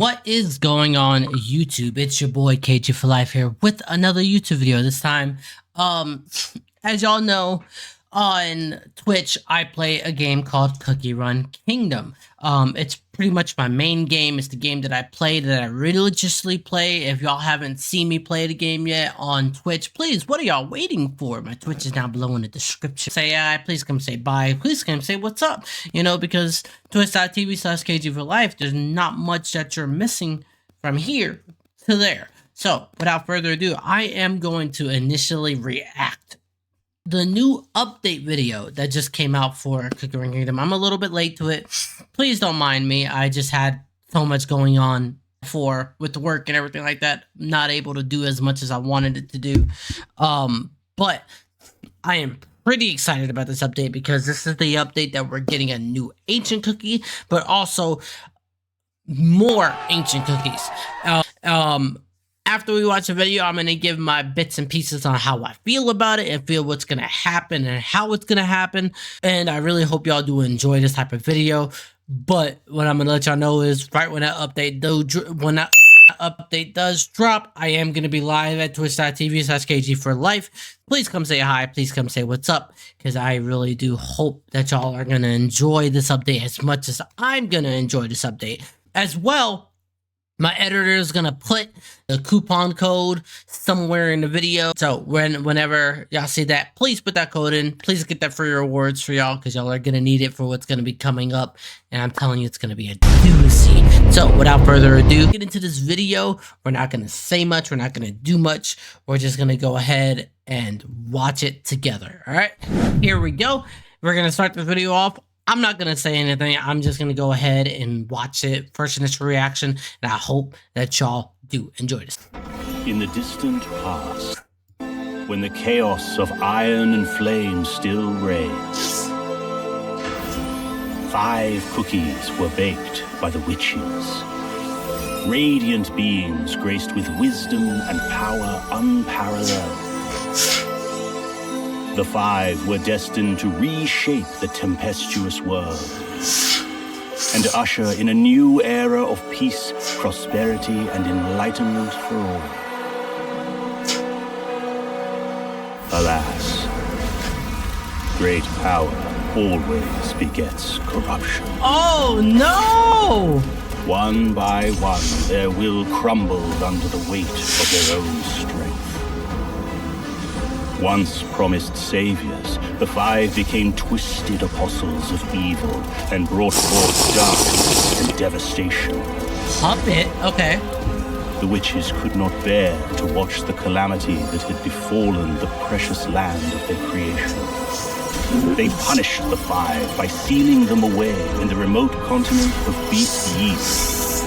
What is going on YouTube? It's your boy KG for Life here with another YouTube video. This time, as y'all know, on Twitch, I play a game called Cookie Run Kingdom. It's pretty much my main game. It's the game that I play, that I religiously play. If y'all haven't seen me play the game yet on Twitch, please, what are y'all waiting for? My Twitch is down below in the description. Say hi, please come say bye, please come say what's up, you know, because twitch.tv/KG for Life, there's not much that you're missing from here to there. So, without further ado, I am going to initially react the new update video that just came out for Cookie Run Kingdom. I'm a little bit late to it. Please don't mind me. I just had so much going on with the work and everything like that. Not able to do as much as I wanted it to do. But I am pretty excited about this update because this is the update that we're getting a new ancient cookie, but also more ancient cookies. After we watch the video, I'm going to give my bits and pieces on how I feel about it and feel what's going to happen and how it's going to happen. And I really hope y'all do enjoy this type of video. But what I'm going to let y'all know is right when that update does drop, I am going to be live at twitch.tv/KG for Life. Please come say hi. Please come say what's up, because I really do hope that y'all are going to enjoy this update as much as I'm going to enjoy this update. As well, my editor is going to put the coupon code somewhere in the video. So whenever y'all see that, please put that code in. Please get that free rewards for y'all, because y'all are going to need it for what's going to be coming up. And I'm telling you, it's going to be a doozy. So without further ado, get into this video. We're not going to say much. We're not going to do much. We're just going to go ahead and watch it together. All right, here we go. We're going to start the video off. I'm not going to say anything. I'm just going to go ahead and watch it, first initial reaction, and I hope that y'all do enjoy this. In the distant past, when the chaos of iron and flame still reigns, 5 cookies were baked by the witches. Radiant beings graced with wisdom and power unparalleled. The 5 were destined to reshape the tempestuous world and usher in a new era of peace, prosperity, and enlightenment for all. Alas, great power always begets corruption. Oh no! One by one, their will crumbled under the weight of their own strength. Once promised saviors, the 5 became twisted apostles of evil and brought forth darkness and devastation. Puppet? Okay. The witches could not bear to watch the calamity that had befallen the precious land of their creation. They punished the 5 by sealing them away in the remote continent of Beast Yeast.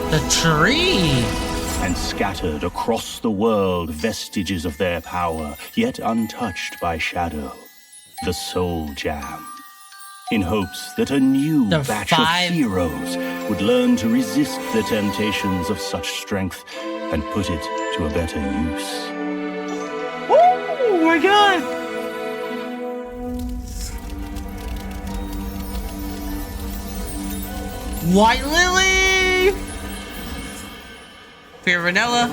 The tree! And scattered across the world vestiges of their power, yet untouched by shadow, the Soul Jam, in hopes that a new batch of heroes would learn to resist the temptations of such strength and put it to a better use. Oh my god! White Lily! Pure vanilla.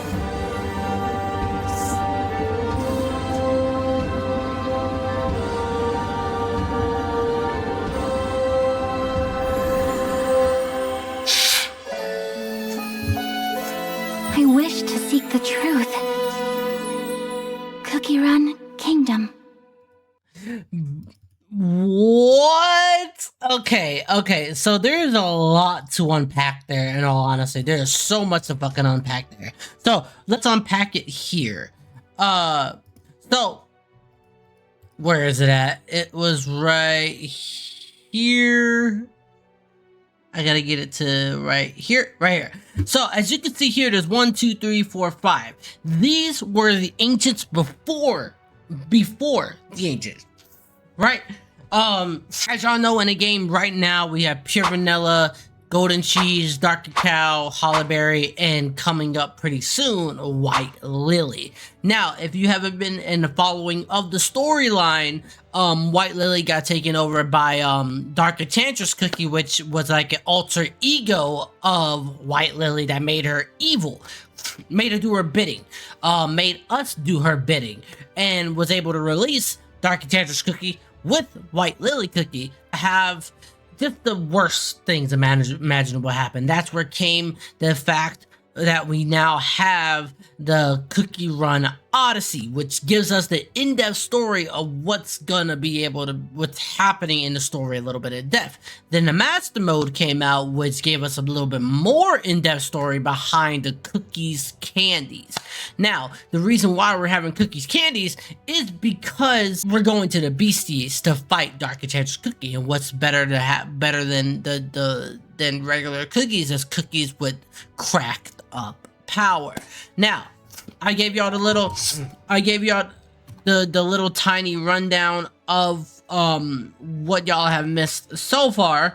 I wish to seek the truth. Cookie Run Kingdom. What? Okay, so there's a lot to unpack there, in all honesty. There's so much to fucking unpack there. So, let's unpack it here. So, where is it at? It was right here. I gotta get it to right here. So, as you can see here, there's 1, 2, 3, 4, 5. These were the ancients before the ancients. Right? As y'all know, in the game right now, we have pure vanilla, golden cheese, dark cacao, hollyberry, and coming up pretty soon, white lily. Now, if you haven't been in the following of the storyline, white lily got taken over by dark enchantress cookie, which was like an alter ego of white lily that made her evil, made her do her bidding, made us do her bidding, and was able to release dark enchantress cookie with white lily cookie. Have just the worst things imaginable happen. That's where came the fact that we now have the Cookie Run Odyssey, which gives us the in-depth story of what's happening in the story a little bit in depth. Then the Master Mode came out, which gave us a little bit more in-depth story behind the Cookies Candies. Now, the reason why we're having Cookies Candies is because we're going to the Beasties to fight Dark Enchantress Cookie, and what's better than regular cookies is cookies with cracked up power. Now, I gave y'all the little tiny rundown of what y'all have missed so far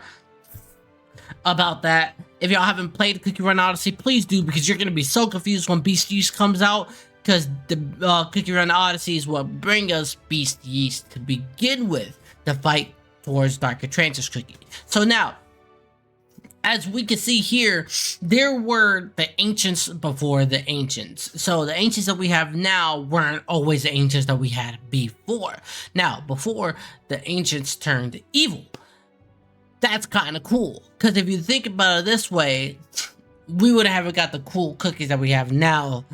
about that. If y'all haven't played Cookie Run Odyssey, please do, because you're gonna be so confused when Beast Yeast comes out, because the Cookie Run Odyssey is what bring us Beast Yeast to begin with, the fight towards Dark Enchantress Cookie. So now, as we can see here, there were the ancients before the ancients. So the ancients that we have now weren't always the ancients that we had before. Now, before the ancients turned evil. That's kind of cool, because if you think about it this way, we would have got the cool cookies that we have now.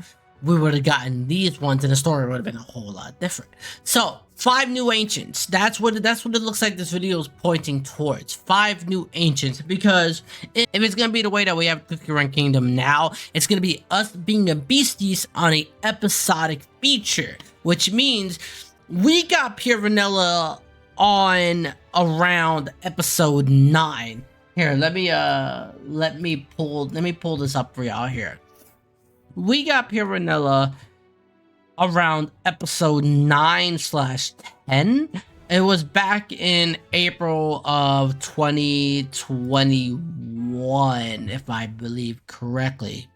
We would have gotten these ones, and the story would have been a whole lot different. So 5 new ancients. That's what it looks like this video is pointing towards. 5 new ancients, because if it's gonna be the way that we have Cookie Run Kingdom now, it's gonna be us being a beasties on a episodic feature, which means we got Pure Vanilla on around episode 9. Here, let me pull this up for y'all here. We got Pure Vanilla around episode 9/10. It was back in April of 2021, if I believe correctly.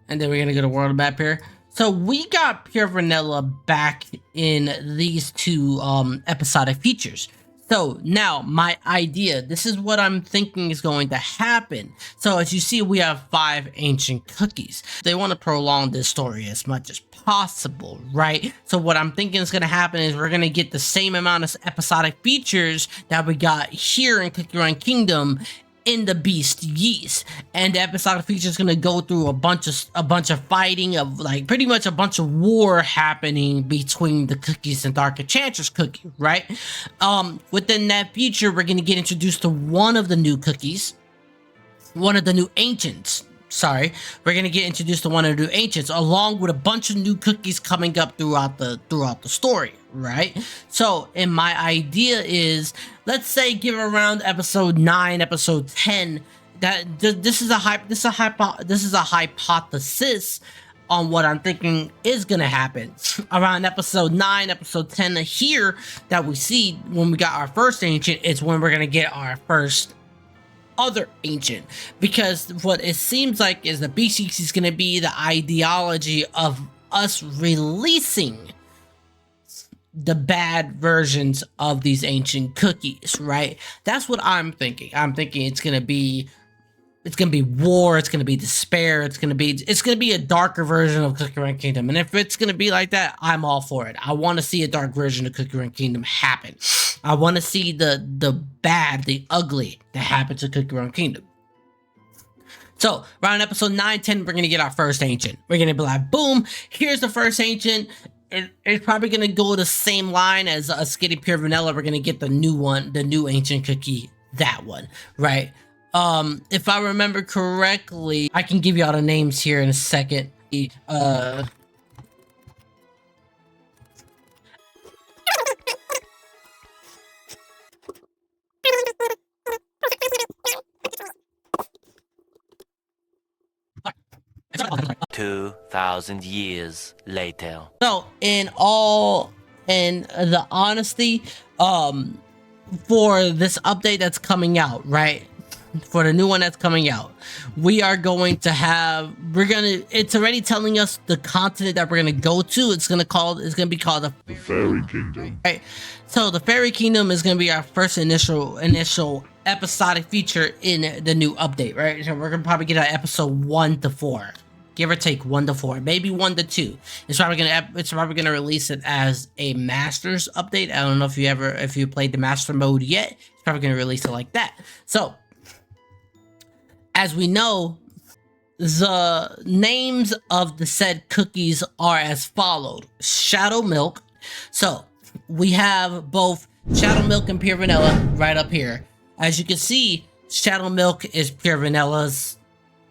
And then we're gonna go to world map here. So we got Pure Vanilla back in these 2 episodic features. So now my idea, this is what I'm thinking is going to happen. So as you see, we have 5 ancient cookies. They want to prolong this story as much as possible, right? So what I'm thinking is going to happen is we're going to get the same amount of episodic features that we got here in Cookie Run Kingdom in the Beast Yeast, and the episodic feature is going to go through a bunch of fighting, of like pretty much a bunch of war happening between the cookies and Dark Enchantress Cookie, right? Within that feature, we're going to get introduced to one of the new cookies, one of the new ancients. Sorry, we're gonna get introduced to one of the new ancients, along with a bunch of new cookies coming up throughout the story, right? So, and my idea is, let's say, give around episode 9, episode 10. That this is a hypothesis on what I'm thinking is gonna happen around episode 9, episode 10 here. That we see when we got our first ancient, it's when we're gonna get our first other ancient, because what it seems like is the BCC is going to be the ideology of us releasing the bad versions of these ancient cookies, right? That's what I'm thinking. I'm thinking it's going to be war, it's going to be despair, it's going to be a darker version of Cookie Run Kingdom. And if it's going to be like that, I'm all for it. I want to see a dark version of Cookie Run Kingdom happen. I want to see the bad, the ugly that happens to Cookie Run Kingdom. So, around episode 9, 10, we're going to get our first ancient. We're going to be like, boom, here's the first ancient. It's probably going to go the same line as us getting Pure Vanilla. We're going to get the new one, the new ancient cookie, that one, right? If I remember correctly, I can give you all the names here in a second. "2,000 years later." So, in all and the honesty, for this update that's coming out, right? For the new one that's coming out, we are going to have, it's already telling us the continent that we're gonna go to. It's gonna be called the Fairy Kingdom. Right. So the Fairy Kingdom is gonna be our first initial episodic feature in the new update, right? So we're gonna probably get an episode 1 to 4. Give or take 1 to 4, maybe 1 to 2. It's probably gonna release it as a Masters update. I don't know if you played the Master mode yet. It's probably gonna release it like that. So, as we know, the names of the said cookies are as followed: Shadow Milk. So we have both Shadow Milk and Pure Vanilla right up here. As you can see, Shadow Milk is Pure Vanilla's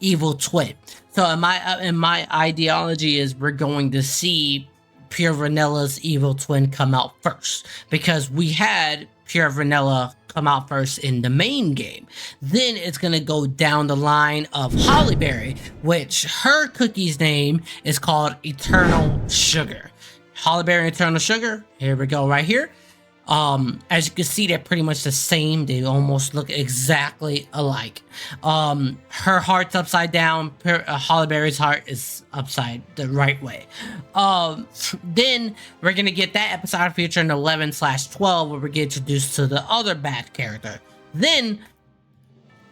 evil twin. So in my ideology is we're going to see Pure Vanilla's evil twin come out first, because we had Pure Vanilla come out first in the main game. Then it's gonna go down the line of Hollyberry, which her cookie's name is called Eternal Sugar. Hollyberry and Eternal Sugar, here we go right here. As you can see, they're pretty much the same. They almost look exactly alike. Her heart's upside down. Hollyberry's heart is upside the right way. Then we're gonna get that episodic feature in 11/12, where we get introduced to the other bad character. Then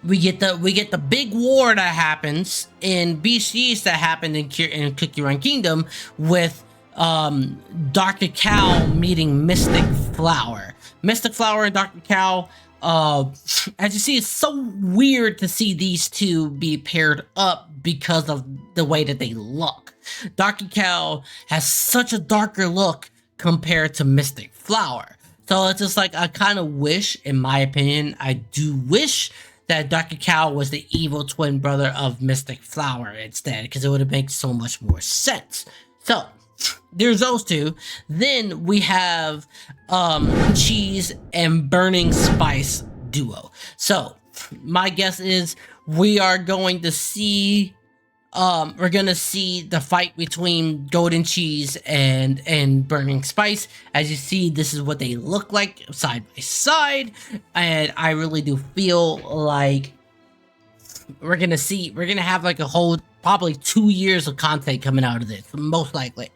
we get the big war that happens in BCs that happened in Cookie Run Kingdom with Dark Cacao meeting Mystic Flower. Mystic Flower and Dark Cacao, as you see, it's so weird to see these two be paired up because of the way that they look. Dark Cacao has such a darker look compared to Mystic Flower. So it's just like, I kind of wish, in my opinion, I do wish that Dark Cacao was the evil twin brother of Mystic Flower instead, because it would have made so much more sense. So there's those two. Then we have Cheese and Burning Spice duo. So my guess is we are going to see the fight between Golden Cheese and Burning Spice. As you see, this is what they look like side by side, and I really do feel like we're gonna have like a whole probably 2 years of content coming out of this, most likely.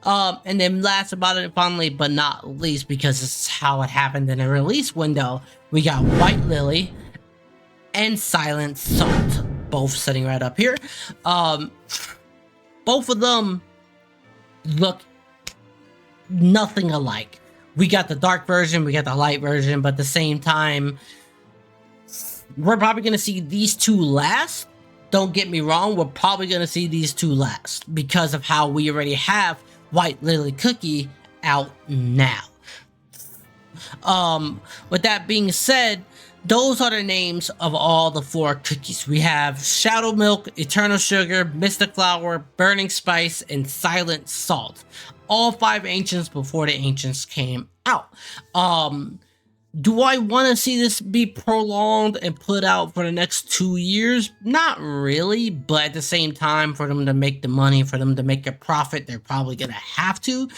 And then last finally but not least, because this is how it happened in a release window, we got White Lily and Silent Salt, both sitting right up here. Both of them look nothing alike. We got the dark version, we got the light version, but at the same time, we're probably gonna see these two last. Don't get me wrong, we're probably gonna see these two last because of how we already have White Lily Cookie out now. With that being said, those are the names of all the 4 cookies. We have Shadow Milk, Eternal Sugar, Mystic Flower, Burning Spice, and Silent Salt. All 5 ancients before the ancients came out. Do I want to see this be prolonged and put out for the next 2 years? Not really, but at the same time, for them to make the money, for them to make a profit, they're probably going to have to.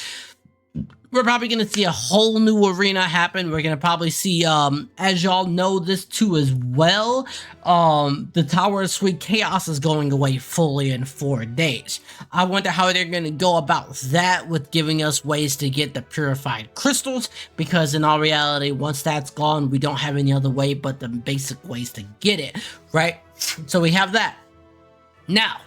We're probably going to see a whole new arena happen. We're going to probably see, as y'all know this too as well, the Tower of Sweet Chaos is going away fully in 4 days. I wonder how they're going to go about that with giving us ways to get the purified crystals, because in all reality, once that's gone, we don't have any other way but the basic ways to get it, right? So we have that. Now,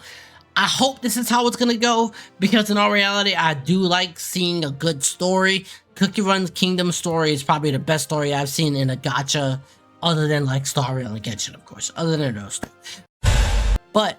I hope this is how it's gonna go, because in all reality, I do like seeing a good story. Cookie Run Kingdom story is probably the best story I've seen in a gacha, other than like Star Rail and Genshin, of course, other than those two. But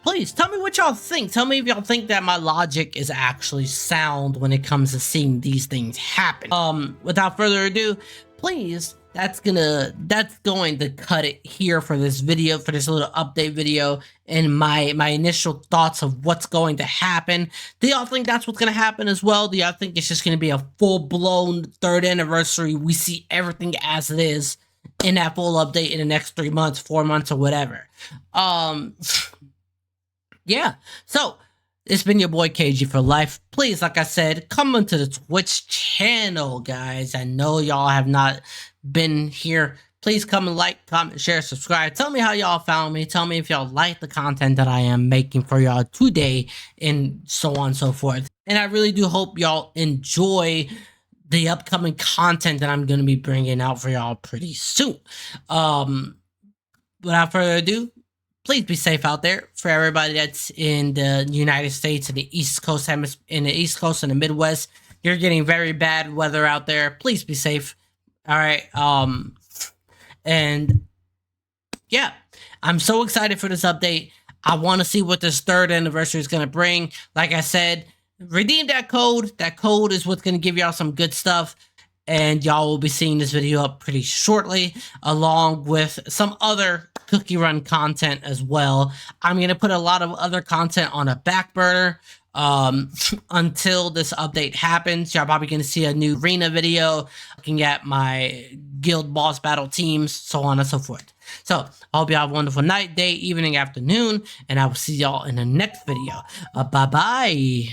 please tell me what y'all think. Tell me if y'all think that my logic is actually sound when it comes to seeing these things happen. Without further ado, please, that's going to cut it here for this video, for this little update video, and my initial thoughts of what's going to happen. Do y'all think that's what's going to happen as well? Do y'all think it's just going to be a full-blown 3rd anniversary? We see everything as it is in that full update in the next 3 months, 4 months, or whatever. Yeah. So it's been your boy KG for life. Please, like I said, come onto the Twitch channel, guys. I know y'all have not been here. Please come and like, comment, share, subscribe. Tell me how y'all found me. Tell me if y'all like the content that I am making for y'all today, and so on and so forth. And I really do hope y'all enjoy the upcoming content that I'm going to be bringing out for y'all pretty soon. Without further ado, please be safe out there. For everybody that's in the United States and the East Coast and the Midwest, you're getting very bad weather out there. Please be safe. All right. And yeah, I'm so excited for this update. I want to see what this 3rd anniversary is going to bring. Like I said, redeem that code. That code is what's going to give y'all some good stuff. And y'all will be seeing this video up pretty shortly, along with some other cookie run content as well. I'm going to put a lot of other content on a back burner until this update happens. Y'all probably going to see a new arena video, looking at my guild boss battle teams, so on and so forth. So I hope y'all have a wonderful night, day, evening, afternoon, and I will see y'all in the next video. Bye-bye.